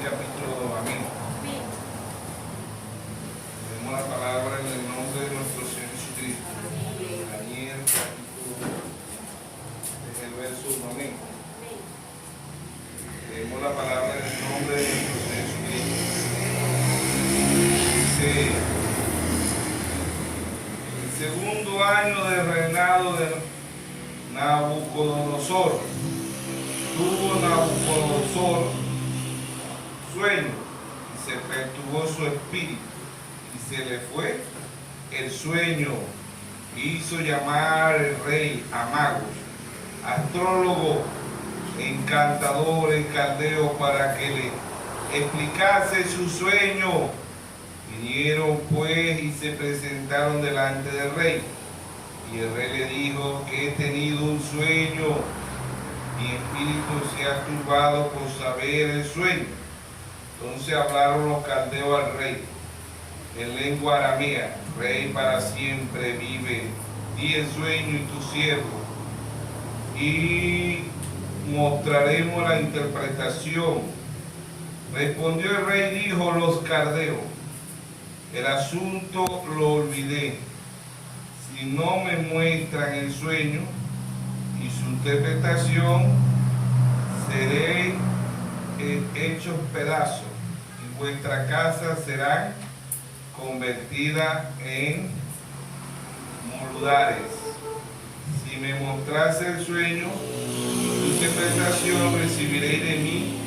capítulo 2. Amén. Tenemos la palabra en el nombre de nuestro Señor Jesucristo. Daniel capítulo 2. Es el verso 1. Amén. Tenemos la palabra en el nombre de nuestro Señor Jesucristo. Dice: el segundo año del reinado de Nabucodonosor, tuvo Nabucodonosor sueño y se perturbó su espíritu y se le fue el sueño. Hizo llamar el rey a magos, astrólogos, encantadores, caldeos, para que le explicase su sueño. Vinieron pues y se presentaron delante del rey. Y el rey le dijo que he tenido un sueño. Mi espíritu se ha turbado por saber el sueño. Entonces hablaron los caldeos al rey en lengua aramea: Rey, para siempre vive, di el sueño y tu siervo, y mostraremos la interpretación. Respondió el rey y dijo los caldeos: el asunto lo olvidé. Si no me muestran el sueño y su interpretación, seré hecho pedazos y vuestra casa será convertida en moldares. Si me mostrase el sueño y su interpretación, recibiréis de mí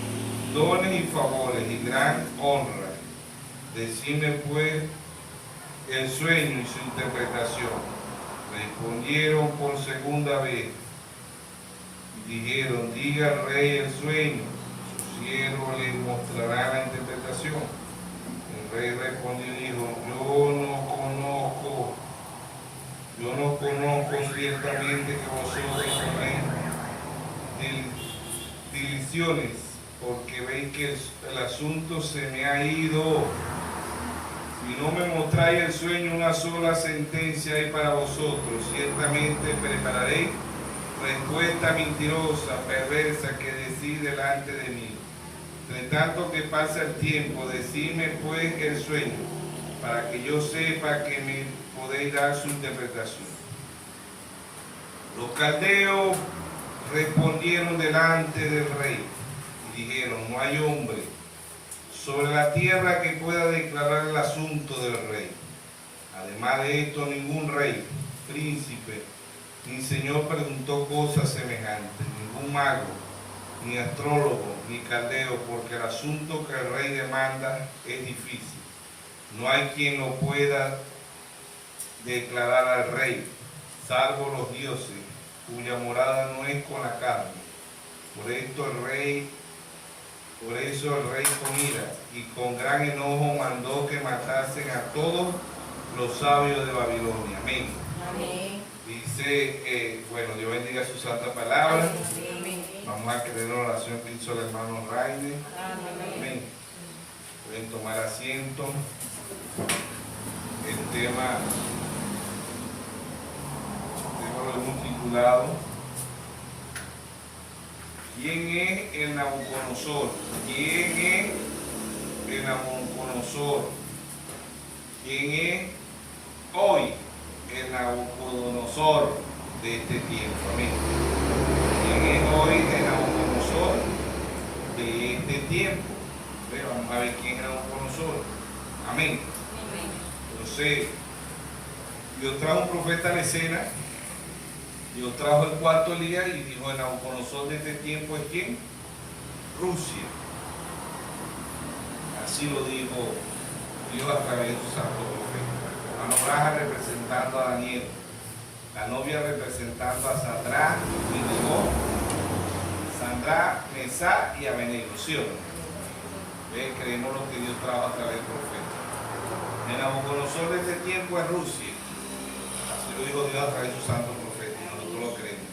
dones y favores y gran honra. Decidme pues el sueño y su interpretación. Respondieron por segunda vez y dijeron: diga al rey el sueño, su siervo le mostrará la interpretación. El rey respondió y dijo: yo no conozco ciertamente que vosotros tenéis dilisiones, porque veis que el asunto se me ha ido. Si no me mostráis el sueño, una sola sentencia hay para vosotros. Ciertamente prepararéis respuesta mentirosa, perversa, que decís delante de mí. Entre tanto que pasa el tiempo, decidme pues el sueño, para que yo sepa que me podéis dar su interpretación. Los caldeos respondieron delante del rey y dijeron: no hay hombre sobre la tierra que pueda declarar el asunto del rey. Además de esto, ningún rey, príncipe, ni señor preguntó cosas semejantes, ningún mago, ni astrólogo, ni caldeo, porque el asunto que el rey demanda es difícil. No hay quien lo pueda declarar al rey, salvo los dioses, cuya morada no es con la carne. Por eso el rey con ira y con gran enojo mandó que matasen a todos los sabios de Babilonia. Amén. Amén. Dice, bueno, Dios bendiga su santa palabra. Amén. Vamos a creer en la oración que hizo el hermano Raine. Amén. Pueden tomar asiento. El tema lo hemos titulado: ¿quién es el Nabucodonosor? ¿Quién es el Nabucodonosor? ¿Quién es hoy el Nabucodonosor de este tiempo? Amén. ¿Quién es hoy el Nabucodonosor de este tiempo? Pero vamos a ver quién es el Nabucodonosor. Amén. Entonces, Dios trajo un profeta a la escena. Dios trajo el cuarto Elías y dijo: el Nabucodonosor de este tiempo es ¿quién? Rusia. Así lo dijo Dios a través de su santo profeta. La Nobraja representando a Daniel, la novia representando a Sadrach, Sandra, Mesá y Abednego. ¿Sí o no? Creemos lo que Dios trajo a través del profeta. El Nabucodonosor de este tiempo es Rusia. Así lo dijo Dios a través de su santo profeta. Lo creemos.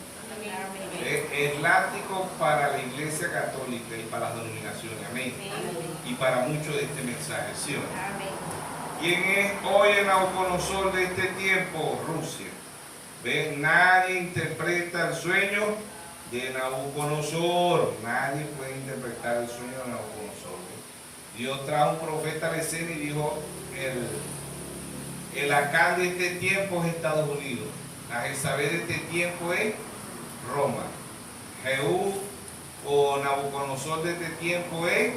Es látigo para la Iglesia Católica y para las denominaciones. Amén. Y para muchos de este mensaje. ¿Sí o no? ¿Quién es hoy el Nabucodonosor de este tiempo? Rusia. ¿Ven? Nadie interpreta el sueño de Nabucodonosor. Nadie puede interpretar el sueño de Nabucodonosor. Dios trajo un profeta a la escena y dijo, el Acán de este tiempo es Estados Unidos, la Jezabel de este tiempo es Roma, Jehú o Nabucodonosor de este tiempo es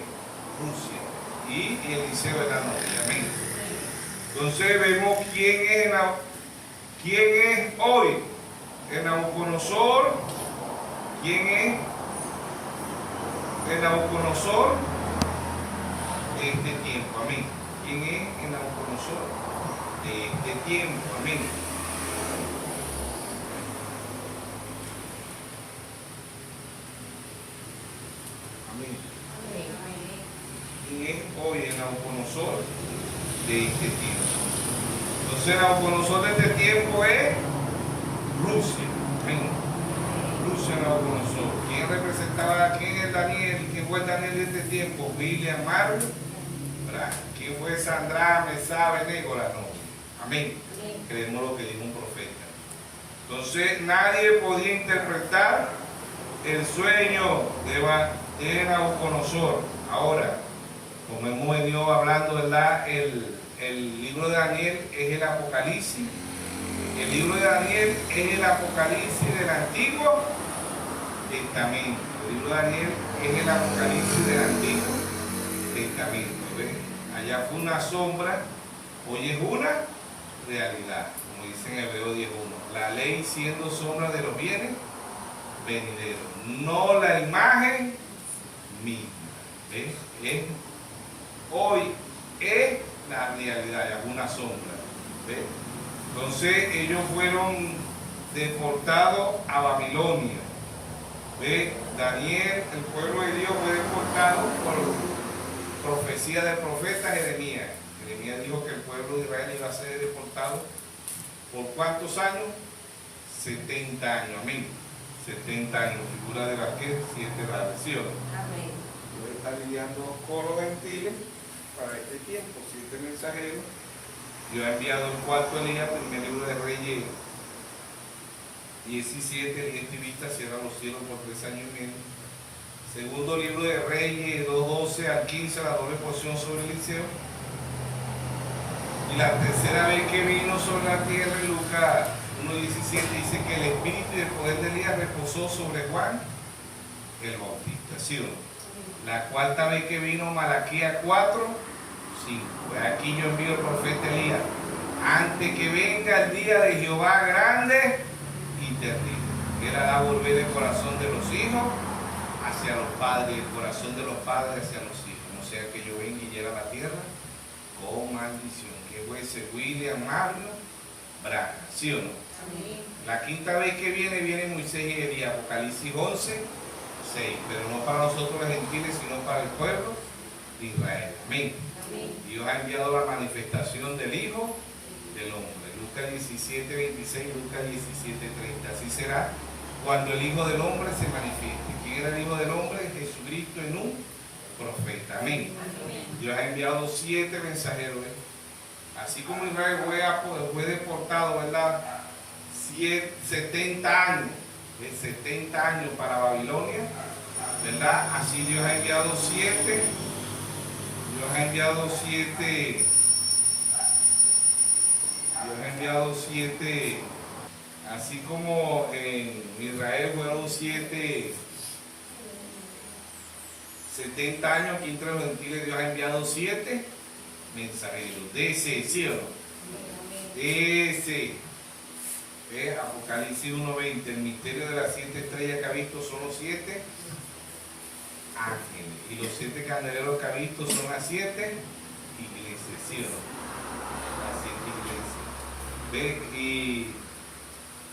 Rusia y Eliseo de la novia. Amén. Entonces vemos quién es hoy el Nabucodonosor, quién es el Nabucodonosor de este tiempo. Amén. ¿Quién es el Nabucodonosor de este tiempo? Amén. Amén. ¿Quién es hoy el Nabucodonosor de este tiempo? Entonces el Nabucodonosor de este tiempo es Rusia. Amén. Rusia, Nabucodonosor. ¿Quién representaba? ¿Quién es Daniel? ¿Quién fue Daniel de este tiempo? William Marlowe. ¿Quién fue Sandra, Mesá, Benégola? No. Amén. Creemos lo que dijo un profeta. Entonces nadie podía interpretar el sueño de Nabucodonosor. Ahora, como hemos venido hablando, ¿verdad? El libro de Daniel es el Apocalipsis. El libro de Daniel es el Apocalipsis del Antiguo Testamento. El libro de Daniel es el Apocalipsis del Antiguo Testamento. ¿Ves? Allá fue una sombra, hoy es una realidad, como dice en Hebreo 10:1. La ley siendo sombra de los bienes venideros, no la imagen misma. ¿Ves? Hoy es la realidad, ya fue una sombra. ¿Ves? Entonces ellos fueron deportados a Babilonia. ¿Ve? Daniel, el pueblo de Dios, fue deportado por profecía del profeta Jeremías. Jeremías dijo que el pueblo de Israel iba a ser deportado ¿por cuántos años? 70 años. Amén. 70 años, figura de las que 7 tradiciones. Amén. Dios está lidiando con los gentiles para este tiempo, 7 mensajeros. Dios ha enviado el cuarto Elías, primer libro de Reyes 17, el estivista cierra los cielos por 3 años y medio. Segundo libro de Reyes 2:12 al 15, la doble porción sobre Eliseo. Y la tercera vez que vino sobre la tierra, en Lucas 1:17, dice que el espíritu y el poder de Elías reposó sobre Juan el Bautista. ¿Sí o no? La cuarta vez que vino, Malaquías 4:5. Pues aquí yo envío al profeta Elías antes que venga el día de Jehová grande y terrible. Él hará volver el corazón de los hijos hacia los padres y el corazón de los padres hacia los hijos. No sea que yo venga y hiera la tierra con maldición. Que fue ese William Marlowe Branham. ¿Sí o no? Amén. La quinta vez que viene Moisés y Elías, Apocalipsis 11:6. Pero no para nosotros los gentiles, sino para el pueblo de Israel. Amén. Dios ha enviado la manifestación del Hijo del Hombre. Lucas 17:26, Lucas 17:30. Así será cuando el Hijo del Hombre se manifieste. ¿Quién era el Hijo del Hombre? Jesucristo en un profeta. Amén. Dios ha enviado 7 mensajeros. Así como Israel fue deportado, ¿verdad? 70 años. 70 años para Babilonia, ¿verdad? Así Dios ha enviado 7. Dios ha enviado 7, así como en Israel fueron 70 años, aquí entre los gentiles Dios ha enviado 7 mensajeros. De ese, ¿sí o no? De ese. Apocalipsis 1:20, el misterio de las 7 estrellas que ha visto son los 7 ángeles. Y los 7 candeleros que ha visto son las 7 iglesias, ¿sí o no? Las 7 iglesias. ¿Ve? Y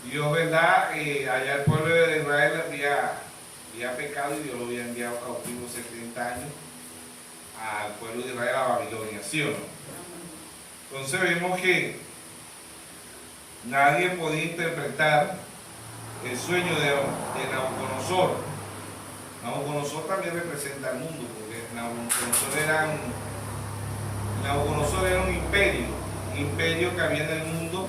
Dios, ¿verdad? Allá el pueblo de Israel había pecado y Dios lo había enviado cautivo 70 años al pueblo de Israel a Babilonia, ¿sí o no? Entonces vemos que nadie podía interpretar el sueño de Nabucodonosor. Nabucodonosor también representa al mundo, porque Nabucodonosor era un imperio que había en el mundo,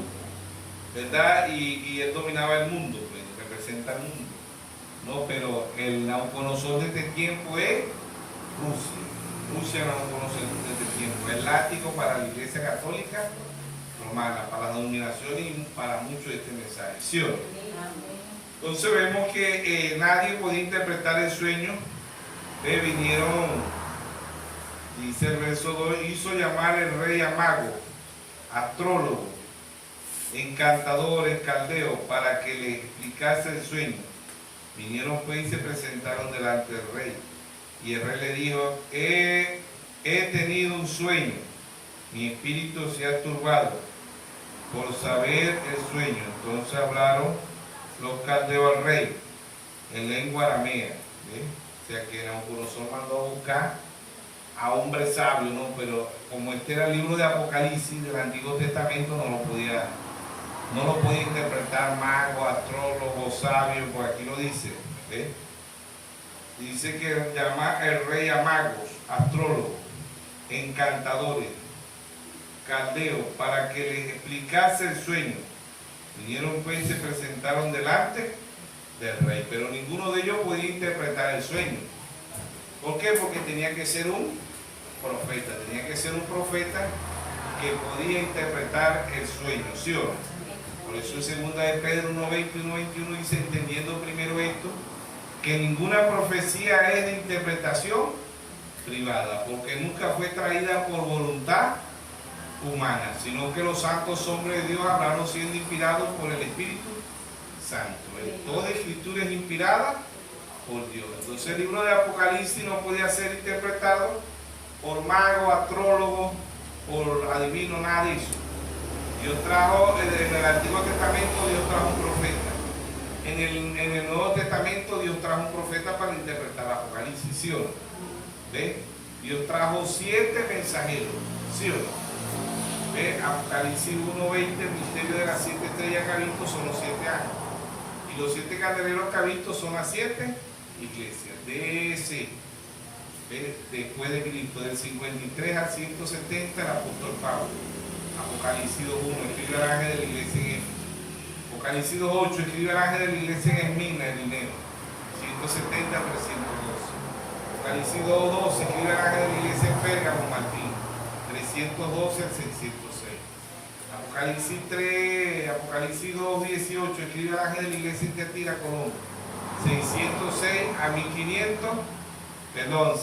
¿verdad? Y él dominaba el mundo, pues, representa al mundo. No, pero el Nabucodonosor de este tiempo es Rusia. Rusia no lo conocen desde tiempo. El látigo para la Iglesia Católica Romana, para la denominación y para muchos de este mensaje. ¿Sí o no? Entonces vemos que nadie podía interpretar el sueño. Vinieron, dice el verso 2, hizo llamar el rey a mago, astrólogo, encantadores, caldeos, para que le explicase el sueño. Vinieron pues y se presentaron delante del rey. Y el rey le dijo, he tenido un sueño, mi espíritu se ha turbado por saber el sueño. Entonces hablaron los caldeos al rey en lengua aramea. ¿Ves? O sea que Nabucodonosor mandó a buscar a hombres sabios, ¿no? Pero como este era el libro de Apocalipsis del Antiguo Testamento, no lo podía interpretar magos, astrólogos, sabios, pues aquí lo dice. ¿Ves? Dice que llama el rey a magos, astrólogos, encantadores, caldeos, para que les explicase el sueño. Vinieron pues y se presentaron delante del rey, pero ninguno de ellos podía interpretar el sueño. ¿Por qué? Porque tenía que ser un profeta, que podía interpretar el sueño, ¿sí o no? Por eso en segunda de Pedro 1:20 y 1:21 dice, entendiendo primero esto, que ninguna profecía es de interpretación privada, porque nunca fue traída por voluntad humana, sino que los santos hombres de Dios hablaron siendo inspirados por el Espíritu Santo. Toda escritura es inspirada por Dios. Entonces el libro de Apocalipsis no podía ser interpretado por magos, astrólogos, por adivinos, nada de eso. Dios trajo, en el Antiguo Testamento Dios trajo un profeta. En el Nuevo Testamento Dios trajo un profeta para interpretar Apocalipsis, ¿sí o no? ¿Ve? Dios trajo 7 mensajeros, ¿sí o no? ¿Ve? Apocalipsis 1:20, el misterio de las 7 estrellas que ha visto son los 7 ángeles. Y los 7 candeleros que ha visto son las 7 iglesias. De ese, después de Cristo, del 53 al 170, el apóstol Pablo. Apocalipsis 2:1, escribe al ángel de la iglesia en Éfeso. Apocalipsis 2:8, escribe al ángel de la iglesia en Esmirna, en Lineo. 170 al 312. Apocalipsis 2:12, escribe al ángel de la iglesia en Pérgamo, Martín. 312 al 606. Apocalipsis 2:18, escribe al ángel de la iglesia en Tiatira, Colombia. 606 a 1500, perdón,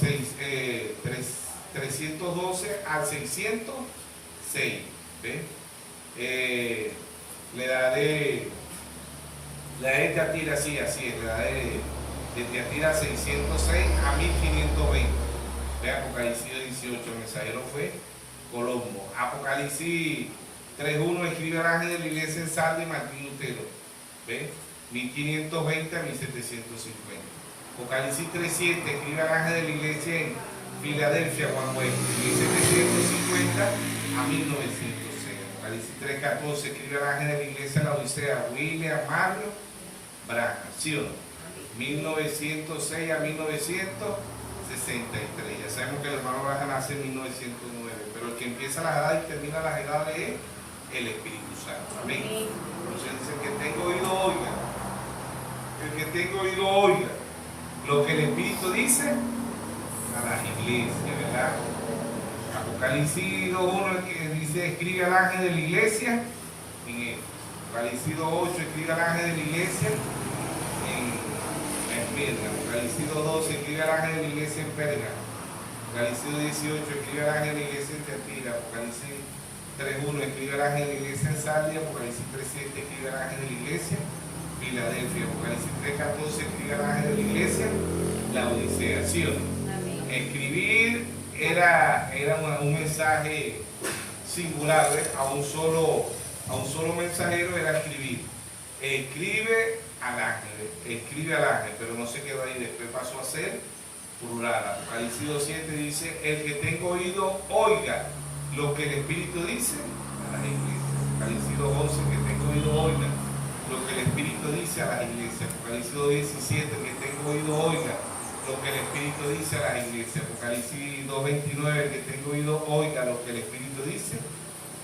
312 al 606. ¿Ve? La edad de Tiatira, sí, así es, la edad de Tiatira 606 a 1520. ¿Ve? Apocalipsis 18, el mensajero fue Colombo. Apocalipsis 3:1, escribe al ángel de la iglesia en Sardes, Martín Lutero. ¿Ve? 1520 a 1750. Apocalipsis 3:7, escribe al ángel de la iglesia en Filadelfia, Juan Wesley. 1750 a 1906. Apocalipsis 3:14, escribe al ángel de la iglesia en la Odisea, William Mario Branham, ¿sí o no? 1906 a 1963. Ya sabemos que el hermano Branham nace en 1909, pero el que empieza las edades y termina las edades es el Espíritu Santo. Amén. Entonces dice, el que tenga oído oiga. El que tenga oído oiga lo que el Espíritu dice a las iglesias, ¿verdad? Apocalipsis 2:1 que dice, escribe al ángel de la iglesia en Éfeso. Apocalipsis 2:8, escribe al ángel de la iglesia en Esmirna. Apocalipsis 2:12, escribe al ángel de la iglesia en Pérgamo. Apocalipsis 2:18, escribe al ángel de la iglesia en Tiatira. Apocalipsis 3:1, escribe al ángel de la iglesia en Sardes. Apocalipsis 3:7, escribe al ángel de la iglesia en Filadelfia. Apocalipsis 3:14, escribe al ángel de la iglesia la Odisea, ¿sí o no? Escribir era un mensaje singular, ¿ves? A un solo mensajero era escribir. Escribe al ángel, pero no se quedó ahí, después pasó a ser plural. Apocalipsis 2:7 dice, el que tenga oído, oiga lo que el Espíritu dice a las iglesias. Apocalipsis 2:11, que tenga oído, oiga lo que el Espíritu dice a las iglesias. Apocalipsis 2:17, que tenga oído, oiga lo que el Espíritu dice a las iglesias. Apocalipsis 2:29, que tenga oído, oiga lo que el Espíritu dice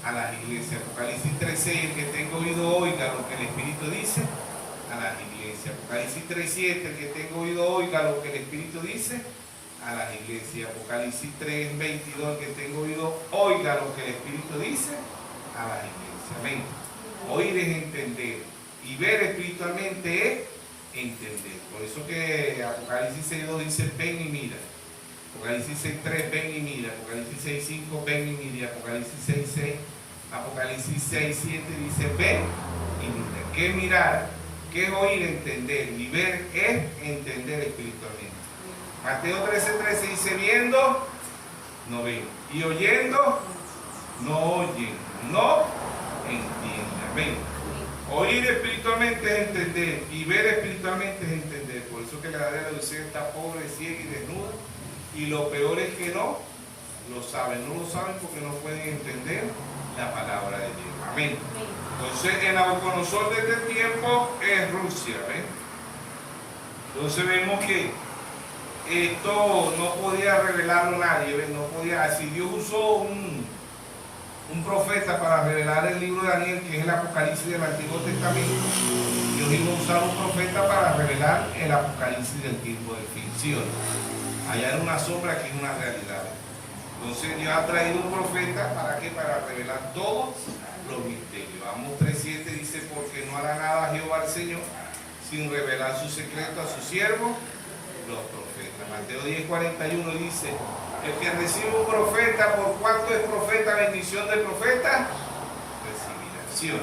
a las iglesias. Apocalipsis 3:6, que tenga oído, oiga lo que el Espíritu dice a las iglesias. Apocalipsis 3:7, que tenga oído, oiga lo que el Espíritu dice a a las iglesias. Apocalipsis 3, 22, que tengo oído, oiga lo que el Espíritu dice a las iglesias. Amén. Oír es entender, y ver espiritualmente es entender. Por eso que Apocalipsis 6.2 dice, ven y mira. Apocalipsis 6.3, ven y mira. Apocalipsis 6.5, ven y mira. Apocalipsis 6.6, Apocalipsis 6.7 dice, ven y mira. ¿Qué mirar? ¿Qué es oír? Entender. Y ver es entender espiritualmente. Mateo 13.13 dice, viendo, no ven. Y oyendo, no oyen. No entienden. Amén. Oír espiritualmente es entender. Y ver espiritualmente es entender. Por eso que la edad de la Odisea está pobre, ciega y desnuda. Y lo peor es que no lo saben. No lo saben porque no pueden entender la palabra de Dios. Amén. Entonces, el Nabucodonosor de este tiempo es Rusia. ¿Ven? Entonces vemos que esto no podía revelarlo nadie. ¿Ven? No podía. Si Dios usó un profeta para revelar el libro de Daniel, que es el Apocalipsis del Antiguo Testamento, Dios iba a usar un profeta para revelar el Apocalipsis del tiempo de ficción. Allá era una sombra, aquí es una realidad. Entonces Dios ha traído un profeta, ¿para qué? Para revelar todos los misterios. Amos 3.7 dice, porque no hará nada Jehová el Señor sin revelar su secreto a sus siervos, los profetas. Mateo 10.41 dice, el que recibe un profeta, ¿por cuánto es profeta? Bendición del profeta, recibirá acción.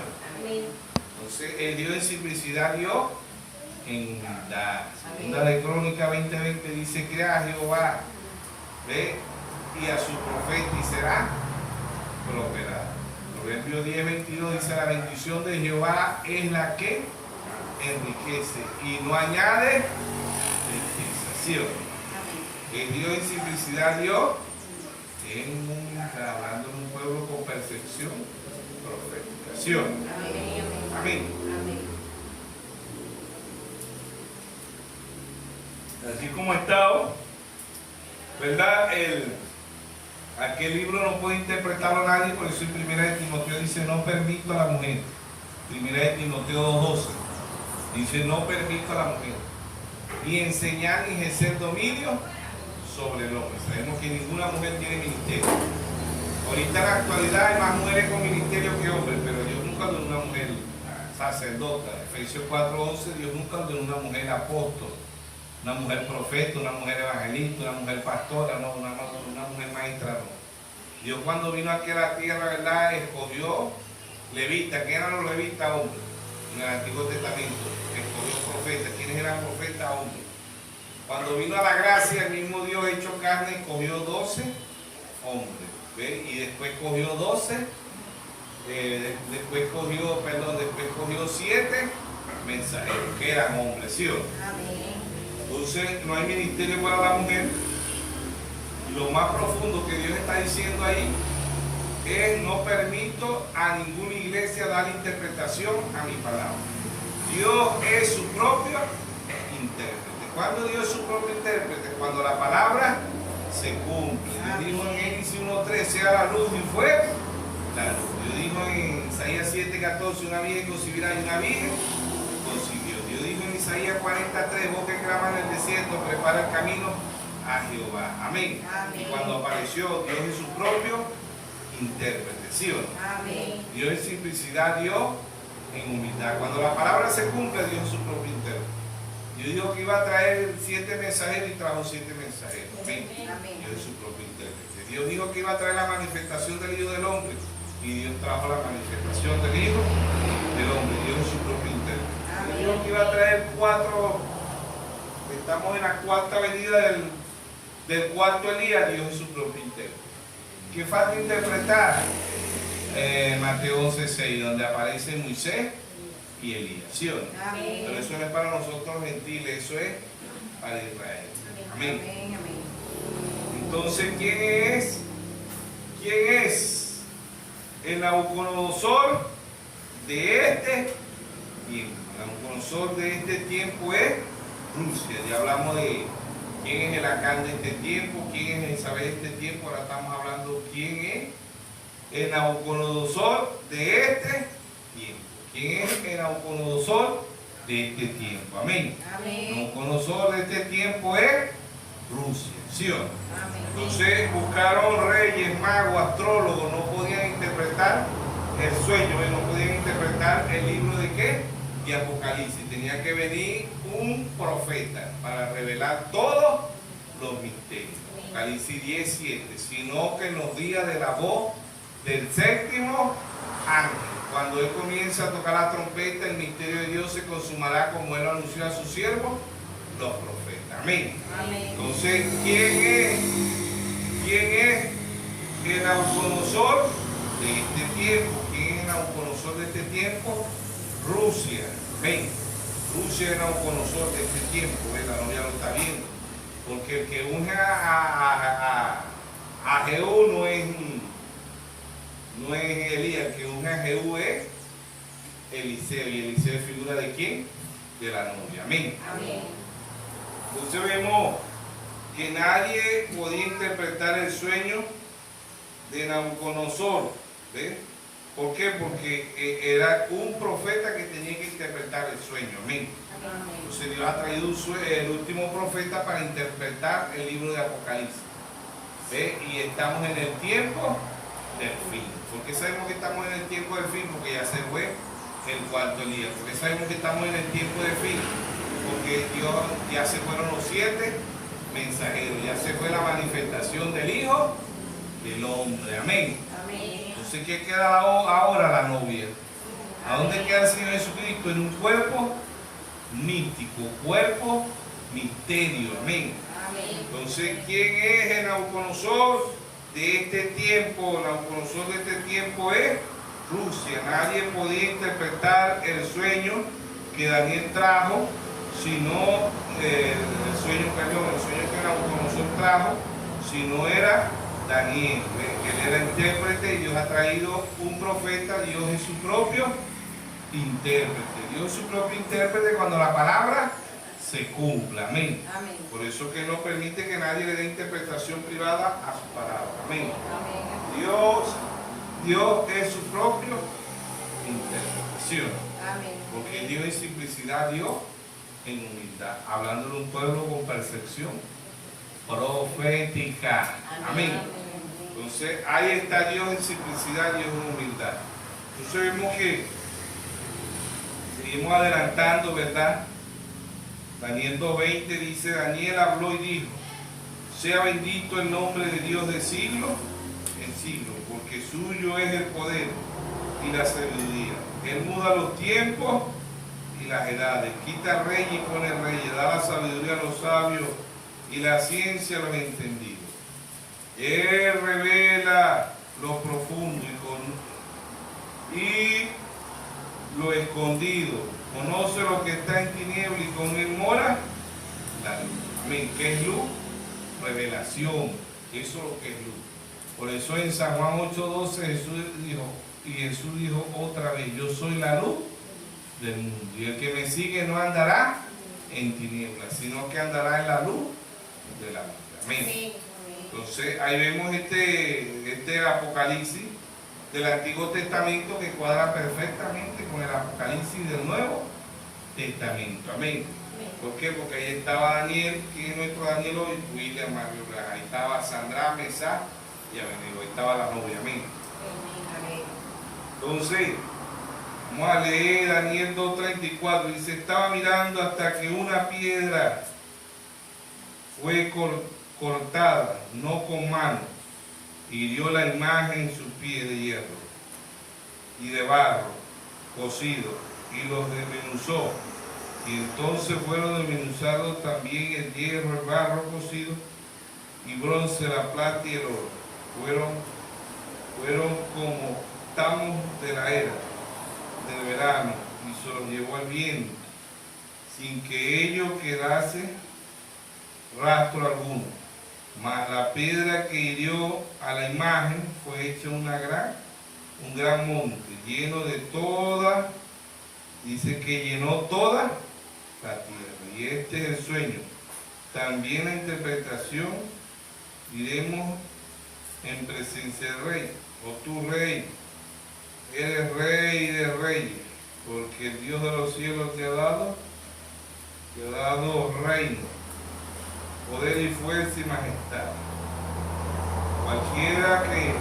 Entonces el Dios en simplicidad dio en la segunda de Crónica 20:20 dice, crea Jehová, ve, y a su profeta y será prosperado. Proverbio 10:22 dice, la bendición de Jehová es la que enriquece y no añade riqueza. El Dios en simplicidad dio, hablando en un pueblo con perfección, profetización. Amén. Así como he estado, ¿verdad? Aquel libro no puede interpretarlo a nadie, por eso en 1 de Timoteo dice, no permito a la mujer. 1 de Timoteo 2:12 dice, no permito a la mujer ni enseñar ni ejercer dominio sobre el hombre. Sabemos que ninguna mujer tiene ministerio. Ahorita en la actualidad hay más mujeres con ministerio que hombres, pero Dios nunca ordenó una mujer sacerdota. Efesios 4:11, Dios nunca ordenó una mujer apóstol, una mujer profeta, una mujer evangelista, una mujer pastora, no, una mujer maestra, no. Dios cuando vino aquí a la tierra, ¿verdad?, escogió levitas. ¿Quién eran los levitas? Hombres. En el Antiguo Testamento escogió profetas. ¿Quiénes eran profetas? Hombres. Cuando vino a la gracia, el mismo Dios hecho carne escogió 12 hombres. ¿Ve? Y después cogió 12, después cogió 7 mensajeros, que eran hombres, ¿sí o no? Amén. Entonces no hay ministerio para la mujer. Lo más profundo que Dios está diciendo ahí es, no permito a ninguna iglesia dar interpretación a mi palabra. Dios es su propio intérprete. ¿Cuándo Dios es su propio intérprete? Cuando la palabra se cumple. Dios dijo en Génesis 1:3, sea la luz, y fue la luz. Dios dijo en Isaías 7:14, una virgen concebirá y una virgen concibió. Dios dijo en Isaías 40:3, vos que clamas en el desierto, prepara el camino a Jehová. Amén. Amén. Y cuando apareció, Dios es su propio intérprete, ¿sí o no? Amén. Dios en simplicidad, Dios en humildad. Cuando la palabra se cumple, Dios es su propio intérprete. Dios dijo que iba a traer 7 mensajeros y trajo 7 mensajeros. Amén. Amén. Dios es su propio intérprete. Dios dijo que iba a traer la manifestación del Hijo del Hombre y Dios trajo la manifestación del Hijo del Hombre. Dios es su propio intérprete. Dios dijo que iba a traer 4, estamos en la cuarta venida del cuarto Elías. Dios es su propio intérprete. ¿Qué falta interpretar? Mateo 11:6, donde aparece Moisés y Elías, ¿sí o no? Amén. Pero eso no es para nosotros gentiles, eso es para Israel. Amén. Amén. Entonces, ¿quién es? ¿Quién es el Nabucodonosor de este tiempo? El Nabucodonosor de este tiempo es Rusia. Ya hablamos de quién es el Acán de este tiempo, quién es Isabel de este tiempo. Ahora estamos hablando quién es el Nabucodonosor de este tiempo. ¿Quién es el Nabucodonosor de este tiempo? Amén. Amén. El Nabucodonosor de este tiempo es Rusia, ¿sí o no? Entonces buscaron reyes, magos, astrólogos, no podían interpretar el sueño, no podían interpretar el libro de qué, de Apocalipsis. Tenía que venir un profeta para revelar todos los misterios. Apocalipsis 10:7, sino que en los días de la voz del séptimo ángel, cuando él comienza a tocar la trompeta, el misterio de Dios se consumará como él anunció a sus siervos, los profetas. Amén. Entonces, ¿quién es el Nabucodonosor de este tiempo? ¿Quién es el Nabucodonosor de este tiempo? Rusia. Amén. Rusia es el Nabucodonosor de este tiempo. La novia lo está viendo. Porque el que unge a Jehú no es Elías, el que unge a Jehú es Eliseo. ¿Y Eliseo es figura de quién? De la novia. Amén. Entonces vemos que nadie podía interpretar el sueño de Nabucodonosor. ¿Ves? ¿Por qué? Porque era un profeta que tenía que interpretar el sueño. Amén. Entonces Dios ha traído el último profeta para interpretar el libro de Apocalipsis. ¿Ves? Y estamos en el tiempo del fin. ¿Por qué sabemos que estamos en el tiempo del fin? Porque ya se fue el cuarto día. ¿Por qué sabemos que estamos en el tiempo del fin? Porque Dios ya se fueron los 7 mensajeros, ya se fue la manifestación del Hijo del Hombre. Amén. Entonces, ¿qué queda ahora la novia? ¿A dónde queda el Señor Jesucristo? En un cuerpo místico, cuerpo misterio. Amén. Entonces, ¿quién es el Nabucodonosor de este tiempo? El Nabucodonosor de este tiempo es Rusia. Nadie podía interpretar el sueño que Daniel trajo, sino el sueño que Nabucodonosor trajo, si no era Daniel. Él era intérprete y Dios ha traído un profeta. Dios es su propio intérprete. Dios es su propio intérprete cuando la palabra se cumpla. Amén. Por eso que no permite que nadie le dé interpretación privada a su palabra. Amén. Dios es su propio interpretación. Porque Dios en simplicidad, Dios en humildad, hablando de un pueblo con percepción profética. Amén. Entonces, ahí está Dios en simplicidad, Dios en humildad. Entonces vemos que seguimos adelantando, ¿verdad? Daniel 2:20 dice, Daniel habló y dijo, sea bendito el nombre de Dios de siglo en siglo, porque suyo es el poder y la sabiduría. Él muda los tiempos y las edades, quita rey y pone reyes, da la sabiduría a los sabios y la ciencia a los entendidos. Él revela lo profundo y lo escondido, conoce lo que está en tinieblas y con él mora la luz. Amén. ¿Qué es luz? Revelación. Eso es lo que es luz. Por eso en San Juan 8:12 Jesús dijo otra vez, yo soy la luz del mundo, y el que me sigue no andará en tinieblas, sino que andará en la luz de la vida. Amén. Sí. Entonces ahí vemos este Apocalipsis del Antiguo Testamento que cuadra perfectamente con el Apocalipsis del Nuevo Testamento. Amén. ¿Por qué? Porque ahí estaba Daniel, que es nuestro Daniel hoy, William Mario Blas, ahí estaba Sandra Mesá y Abednego, ahí estaba la novia. Amén. Entonces, vamos a leer Daniel 2:34, dice, estaba mirando hasta que una piedra fue cortada, no con mano, y dio la imagen en sus pies de hierro y de barro cocido, y los desmenuzó. Y entonces fueron desmenuzados también el hierro, el barro cocido, y bronce, la plata y el oro. Fueron como tamos de la era del verano, y se los llevó el viento, sin que ello quedase rastro alguno. Mas la piedra que hirió a la imagen fue hecha un gran monte, lleno de toda, dice que llenó toda la tierra. Y este es el sueño. También la interpretación, diremos en presencia del rey, o tú rey, eres rey de reyes, porque el Dios de los cielos te ha dado reino poder y fuerza y majestad. Cualquiera que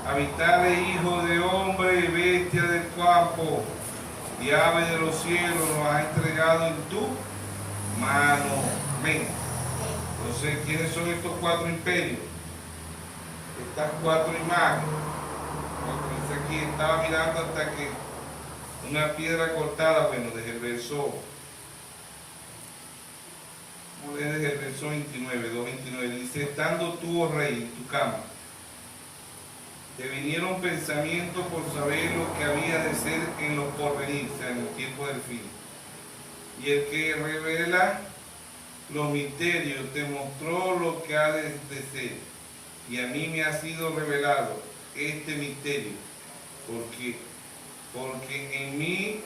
habitare hijo de hombre y bestia del campo y ave de los cielos nos ha entregado en tu mano. Amén. Entonces, ¿quiénes son estos cuatro imperios? Estas cuatro imágenes. Como dice aquí, estaba mirando hasta que una piedra cortada, bueno, desde el verso, desde el verso 29, 2:29, dice, estando tú, oh rey, en tu cama, te vinieron pensamientos por saber lo que había de ser en los porvenir, o sea, en el tiempo del fin. Y el que revela los misterios te mostró lo que ha de ser. Y a mí me ha sido revelado este misterio, porque en mí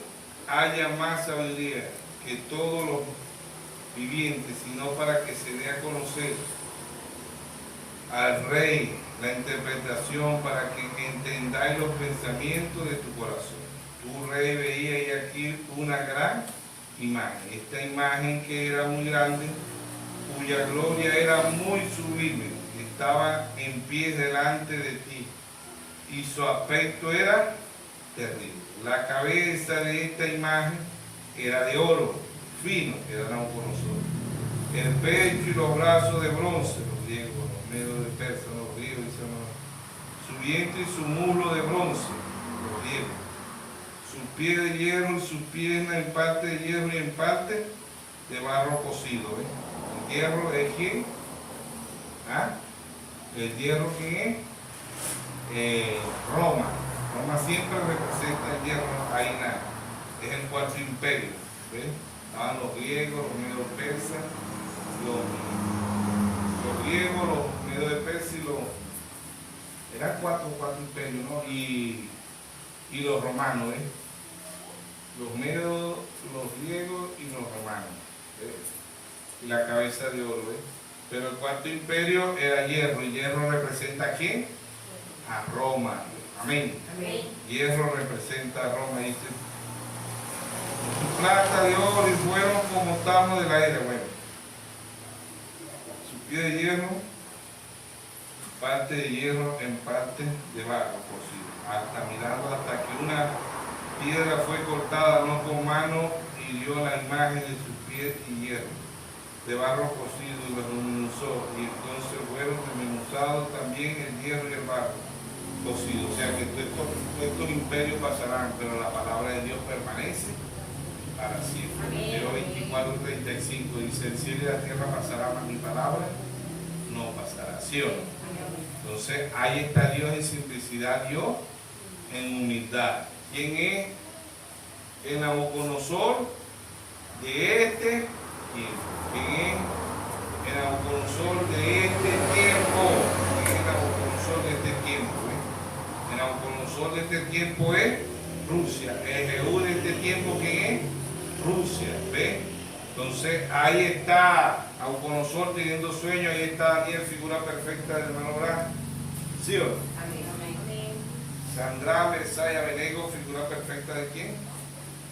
haya más sabiduría que todos los vivientes, sino para que se dé a conocer al rey la interpretación, para que entendáis los pensamientos de tu corazón. Tu rey veía y aquí una gran imagen, esta imagen que era muy grande, cuya gloria era muy sublime, estaba en pie delante de ti y su aspecto era terrible. La cabeza de esta imagen era de oro fino, que era Nabucodonosor. El pecho y los brazos de bronce, los griegos, los medios de Persa, los griegos, su vientre y su muslo de bronce, los griegos. Sus pies de hierro y sus piernas en parte de hierro y en parte de barro cocido. El hierro es quién? ¿Ah? El hierro quién es? Roma. Roma siempre representa el hierro ahí nada. Es el cuarto imperio. ¿Ves? Estaban los griegos, los medios persas, los griegos, los medios de Persia y los... Eran cuatro imperios, ¿no? Y los romanos, ¿eh? Los medios, los griegos y los romanos, ¿eh? Y la cabeza de oro, ¿eh? Pero el cuarto imperio era hierro, y hierro representa ¿a quién? A Roma. Amén. Amén. Hierro representa a Roma, dice. Su plata de oro y fueron como tamos del aire, bueno. Su pie de hierro, parte de hierro en parte de barro cocido, hasta mirando hasta que una piedra fue cortada no con mano y dio la imagen de sus pies y hierro, de barro cocido y los desmenuzó, y entonces fueron desmenuzados también el hierro y el barro cocido. O sea que estos imperios pasarán, pero la palabra de Dios permanece para siempre. Mateo 24:35 dice, el cielo y la tierra pasará, mas mi palabra no pasará. ¿Sí o no? Entonces ahí está Dios en simplicidad, Dios en humildad. ¿Quién es el Nabucodonosor de este tiempo? ¿Quién es el Nabucodonosor de este tiempo? ¿Quién es el Nabucodonosor de este tiempo? El Nabucodonosor de este tiempo es Rusia. El Jehú de este tiempo, ¿quién es? Rusia. ¿Ve? Entonces ahí está Nabucodonosor teniendo sueño, ahí está Daniel, figura perfecta del hermano Abraham. ¿Sí o no? Amén. Sandra, Mesaya, Abednego, figura perfecta de quién?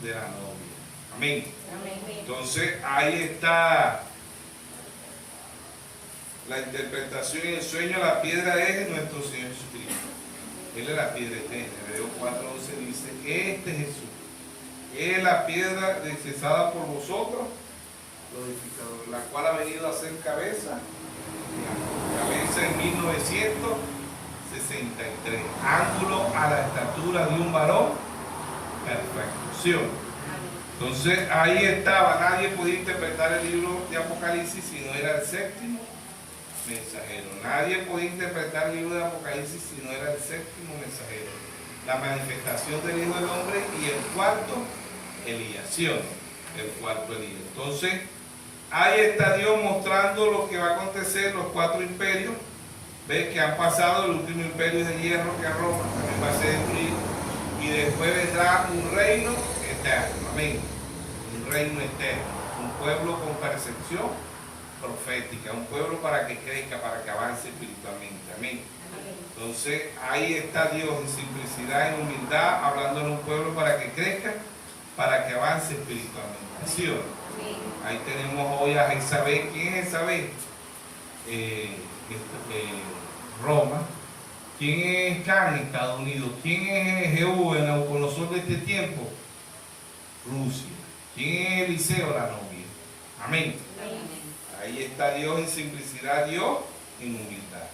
De la novia. Amén. Amén. Entonces ahí está la interpretación y el sueño. La piedra es nuestro Señor Jesucristo. Él es la piedra eterna. Hebreos 4:11 dice, este Jesús es la piedra desechada por vosotros, los edificadores, la cual ha venido a ser cabeza en 1963, ángulo a la estatura de un varón perfecto. ¿Sí o no? Entonces ahí estaba, nadie podía interpretar el libro de Apocalipsis si no era el séptimo mensajero. Nadie podía interpretar el libro de Apocalipsis si no era el séptimo mensajero. La manifestación del Hijo del Hombre y el cuarto, Elías. ¿Sí o no? El cuarto Elías. Entonces, ahí está Dios mostrando lo que va a acontecer, los cuatro imperios. Ves que han pasado, el último imperio es de hierro, que es Roma, también va a ser destruido. Y después vendrá un reino eterno. Amén. Un reino eterno. Un pueblo con percepción profética. Un pueblo para que crezca, para que avance espiritualmente. Amén. Entonces, ahí está Dios en simplicidad, en humildad, hablando de un pueblo para que crezca, para que avance espiritualmente. ¿Sí o no? Ahí tenemos hoy a Jezabel. ¿Quién es Jezabel? Roma. ¿Quién es Can? Estados Unidos. ¿Quién es Jehú, el Nabucodonosor de este tiempo? Rusia. ¿Quién es Eliseo? La novia. Amén. Ahí está Dios en simplicidad, Dios en humildad.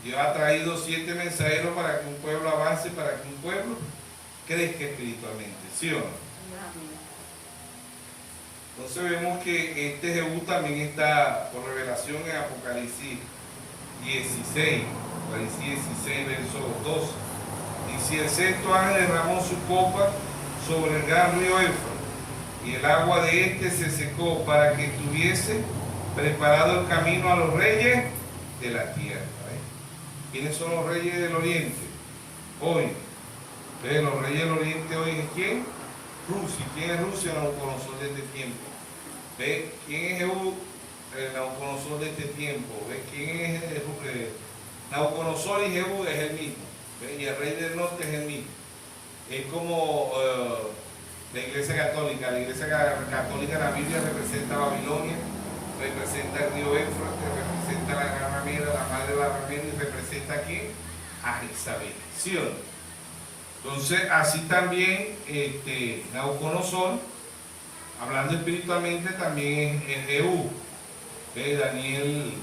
Dios ha traído 7 mensajeros para que un pueblo avance, para que un pueblo crezca espiritualmente. ¿Sí o no? Entonces vemos que este Jehú también está por revelación en Apocalipsis 16, Apocalipsis 16, verso 12. Dice: el sexto ángel derramó su copa sobre el gran río Éufrates, y el agua de este se secó para que estuviese preparado el camino a los reyes de la tierra. ¿Quiénes son los reyes del oriente? Hoy. Los reyes del oriente hoy es ¿quién? Rusia. ¿Quién es Rusia? Nabucodonosor de este tiempo. ¿Ve? ¿Quién es Jehú? Nabucodonosor de este tiempo. ¿Ve? ¿Quién es Nabucodonosor? Y Jehú es el mismo. ¿Ve? Y el rey del norte es el mismo. Es como la iglesia católica. La iglesia católica en la Biblia representa a Babilonia, representa el río Éufrates, representa a la gran ramera, la madre de la ramera, y representa a quién? A Jezabel. ¿Sí o no? Entonces, así también Nabucodonosor, hablando espiritualmente, también es Jehú. Daniel,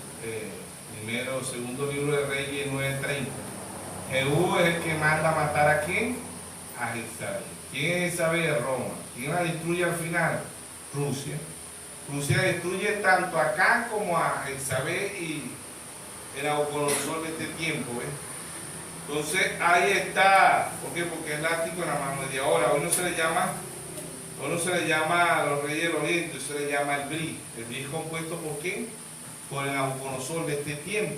segundo libro de Reyes 9:30. Jehú es el que manda a matar a quién? A Jezabel. ¿Quién es Jezabel? Roma. ¿Quién la destruye al final? Rusia. Rusia destruye tanto a Can como a Jezabel y el Nabucodonosor de este tiempo. Entonces ahí está. ¿Por qué? Porque es látigo en la mano de Dios. Ahora, hoy no se le llama a los reyes del oriente, se le llama el BRI. El BRI es compuesto por quién? Por el Nabucodonosor de este tiempo.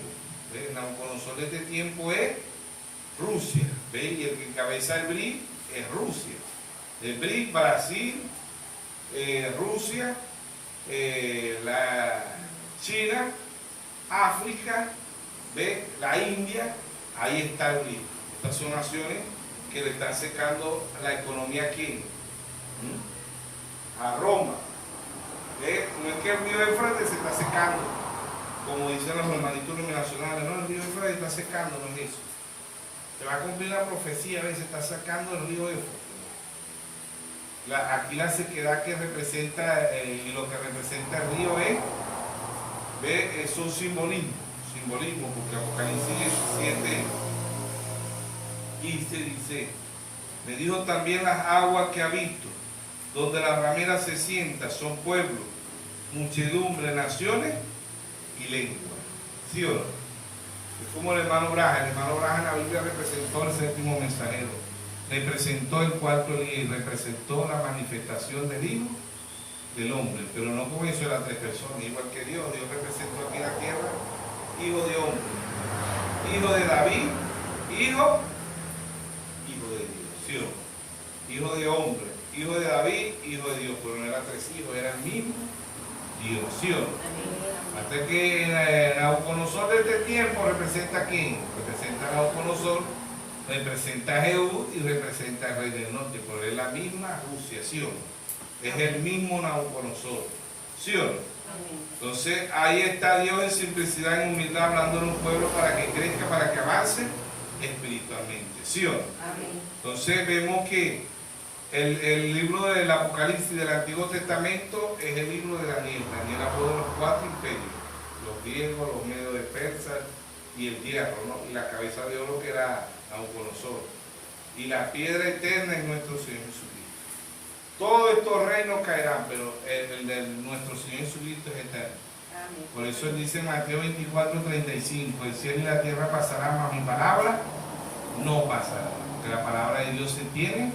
¿Ve? El Nabucodonosor de este tiempo es Rusia. ¿Ve? Y el que encabeza el BRI es Rusia. El BRI, Brasil, Rusia, la China, África, ¿ve? La India. Ahí está el BRI. Estas son naciones que le están secando la economía aquí. A Roma. No es que el río Éufrates se está secando, como dicen los hermanitos nacionales. No, el río Éufrates está secando, no es eso. Se va a cumplir la profecía, se está sacando el río Éufrates. Aquí la sequedad que representa y lo que representa el río es un simbolismo, porque Apocalipsis 17, 15 dice: me dijo también las aguas que ha visto, donde la ramera se sienta, son pueblos, muchedumbre, naciones y lenguas. ¿Sí o no? Es como el hermano Braja. El hermano Braja en la Biblia representó el séptimo mensajero, representó el cuarto día y representó la manifestación del Hijo del hombre, pero no como eso eran 3 personas, igual que Dios. Dios representó aquí la tierra, hijo de hombre, hijo de David, hijo de Dios, ¿sí o no? Hijo de hombre, hijo de David, hijo de Dios, pero no eran 3 hijos, era el mismo Dios, ¿sí o no? Hasta que Nabucodonosor de este tiempo representa a quién? Representa a Nabucodonosor, representa a Jehú y representa al rey del norte, pero es la misma Rusia, ¿sí o no? Es el mismo Nabucodonosor, ¿sí o no? Entonces ahí está Dios en simplicidad, en humildad, hablando de un pueblo para que crezca, para que avance espiritualmente, ¿sí o no? Entonces vemos que el libro del Apocalipsis del Antiguo Testamento es el libro de Daniel. Daniel habló de los 4 imperios, los griegos, los medios de Persia y el hierro, ¿no? Y la cabeza de oro que era Nabucodonosor. Y la piedra eterna es nuestro Señor Jesucristo. Todos estos reinos caerán, pero el de nuestro Señor Jesucristo es eterno. Amén. Por eso él dice en Mateo 24:35: el cielo y la tierra pasarán, mas mi palabra no pasará. Porque la palabra de Dios se tiene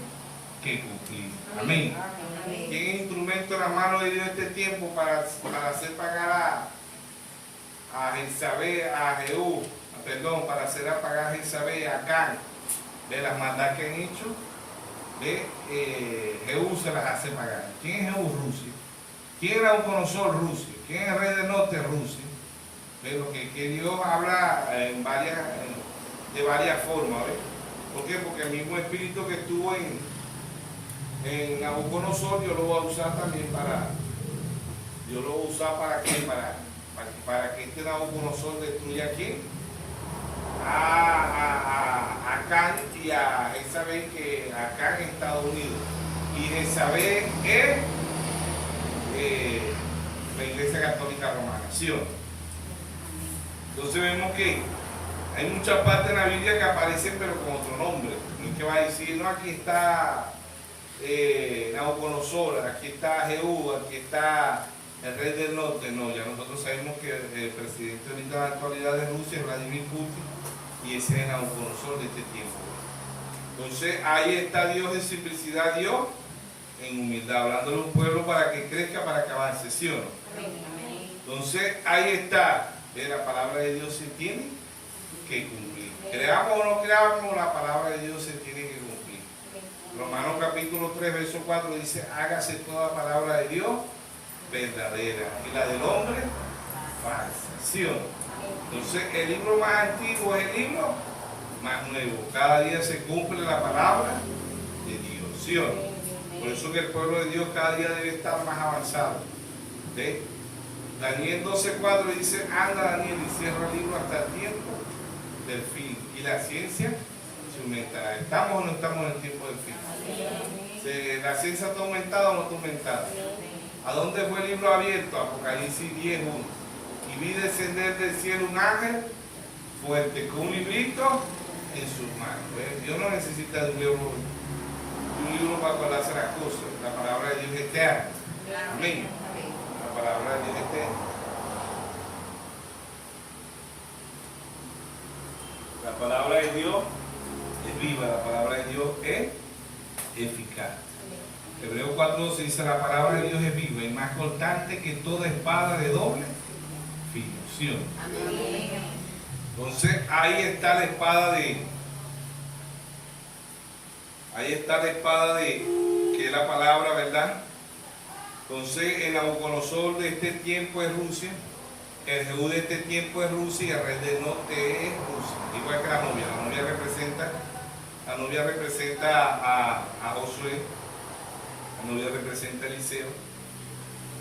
que cumplir. Amén. Amén. ¿Quién es instrumento en la mano de Dios este tiempo para hacer pagar a Jezabel, a Jehú, para hacer pagar a Jezabel, a Can, de las maldades que han hecho? Jehú se las hace pagar. ¿Quién es Jehú? Rusia. ¿Quién es Nabucodonosor? Rusia. ¿Quién es el rey del norte? Rusia. Lo que Dios habla de varias formas. ¿Ves? ¿Por qué? Porque el mismo espíritu que estuvo en Nabucodonosor, yo lo voy a usar también Dios lo va a usar para qué, para que este Nabucodonosor destruya a quién, a Acán y a Jezabel, que Acán en Estados Unidos y Jezabel es la Iglesia Católica Romana, ¿sí o no? Entonces vemos que hay muchas partes en la Biblia que aparecen pero con otro nombre. No es que va a decir, no, aquí está Nabucodonosor, aquí está Jehú, aquí está el rey del norte. No, ya nosotros sabemos que el presidente ahorita de la actualidad de Rusia es Vladimir Putin y ese es Nabucodonosor de este tiempo. Entonces ahí está Dios en simplicidad, Dios en humildad, hablándole a un pueblo para que crezca, para que avance, ¿sí o no? Entonces ahí está, la palabra de Dios se tiene que cumplir. Creamos o no creamos, la palabra de Dios se tiene que cumplir. Romanos capítulo 3, verso 4 dice, hágase toda palabra de Dios verdadera y la del hombre falsa, ¿sí o no? Entonces el libro más antiguo es el libro más nuevo. Cada día se cumple la palabra de Dios, ¿sí o no? Por eso que el pueblo de Dios cada día debe estar más avanzado. ¿Ve? Daniel 12:4 dice, anda Daniel y cierra el libro hasta el tiempo del fin. Y la ciencia se aumentará. ¿Estamos o no estamos en el tiempo del fin? ¿La ciencia está aumentada o no está aumentada? ¿A dónde fue el libro abierto? Apocalipsis 10:1. Y vi descender del cielo un ángel fuerte con un librito en sus manos. ¿Ve? Dios no necesita de un libro para acordarse las cosas. La palabra de Dios es eterna. Amén. La palabra de Dios es eterna. La palabra de Dios es viva, la palabra de Dios es eficaz. Hebreos 4:12 dice, la palabra de Dios es viva y más cortante que toda espada de doble filo, ¿sí o no? Entonces ahí está la espada que es la palabra, ¿verdad? Entonces el Nabucodonosor de este tiempo es Rusia, el Jehú de este tiempo es Rusia y el rey del norte es Rusia, igual que la novia representa a Josué, la novia representa a Eliseo,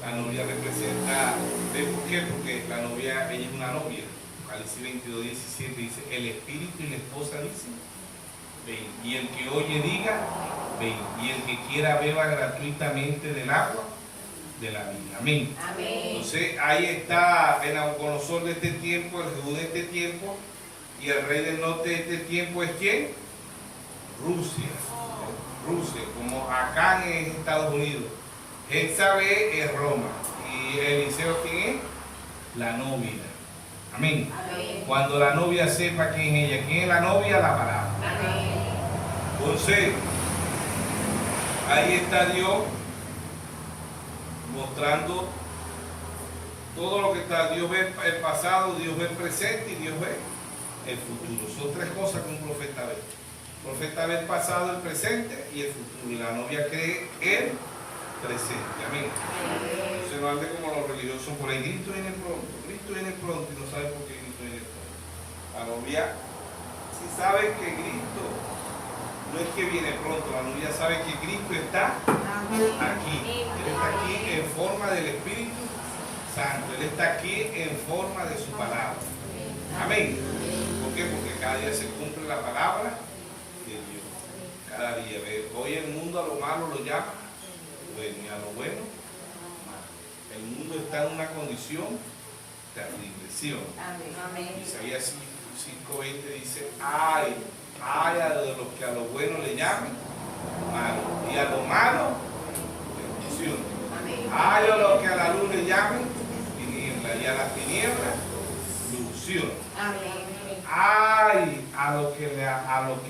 la novia representa, ¿por qué? Porque la novia, ella es una novia. Apocalipsis 22:17 dice, el espíritu y la esposa dicen, ven, y el que oye diga, ven, y el que quiera beba gratuitamente del agua de la vida. Amén. Amén. Entonces ahí está el Nabucodonosor de este tiempo, el Jehú de este tiempo, y el rey del norte de este tiempo es ¿quién? Rusia. Rusia, como Acán es Estados Unidos, Jezabel es Roma, y Eliseo ¿quién es? La novia. Amén. Amén. Cuando la novia sepa quién es ella, quién es la novia, la palabra. Amén. Entonces, ahí está Dios mostrando todo lo que está. Dios ve el pasado, Dios ve el presente y Dios ve el futuro. Son tres cosas que un profeta ve. El profeta ve el pasado, el presente y el futuro. Y la novia cree el presente. Amén. Entonces no ande como los religiosos por ahí. Cristo viene pronto y no sabe por qué Cristo viene pronto. La novia sí sabe que Cristo no es que viene pronto, la novia sabe que Cristo está aquí. Él está aquí en forma del Espíritu Santo. Él está aquí en forma de su palabra. Amén. ¿Por qué? Porque cada día se cumple la palabra de Dios. Cada día. Hoy el mundo a lo malo lo llama bueno y a lo bueno malo. El mundo está en una condición terrible, ¿sí o no? Amén. Isaías 5:20 dice, ay a los que a lo bueno le llamen malo y a lo malo bendición. Ay a los que a la luz le llamen tiniebla y a las tinieblas luz. Ay a lo que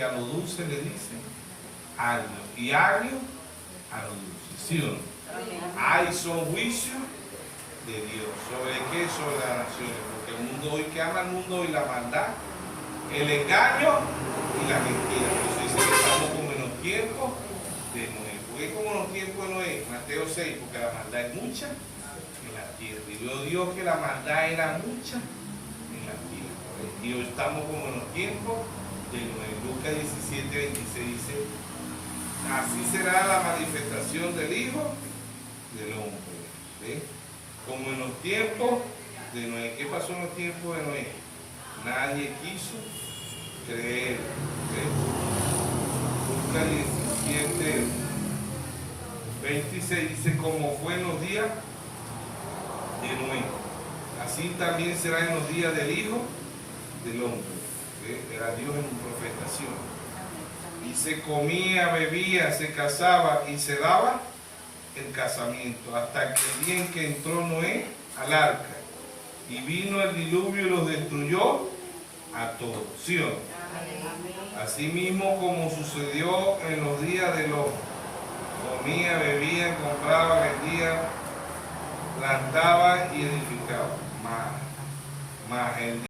a lo dulce le dicen agrio y agrio a lo dulce, ¿sí o no? Ay son juicios de Dios. ¿Sobre qué? Sobre las naciones. Porque el mundo hoy, que ama el mundo hoy, la maldad, el engaño y la mentira. Entonces dice que estamos como en los tiempos de Noé. ¿Por qué como en los tiempos de Noé? Mateo 6, porque la maldad es mucha en la tierra. Y vio Dios que la maldad era mucha en la tierra. Y hoy estamos como en los tiempos de Noé. Lucas 17:26 dice, así será la manifestación del Hijo del Hombre. ¿Ve? como en los tiempos de Noé. ¿Qué pasó en los tiempos de Noé? Nadie quiso creer. Busca 17, 26, dice, como fue en los días de Noé, así también será en los días del Hijo del Hombre. Era Dios en profetación. Y se comía, bebía, se casaba y se daba el casamiento, hasta que el día en que entró Noé al arca, y vino el diluvio y los destruyó a todos. ¿Sí o no? Asimismo como sucedió en los días de Lot, comía, bebía, compraba, vendía, plantaba y edificaba. Más el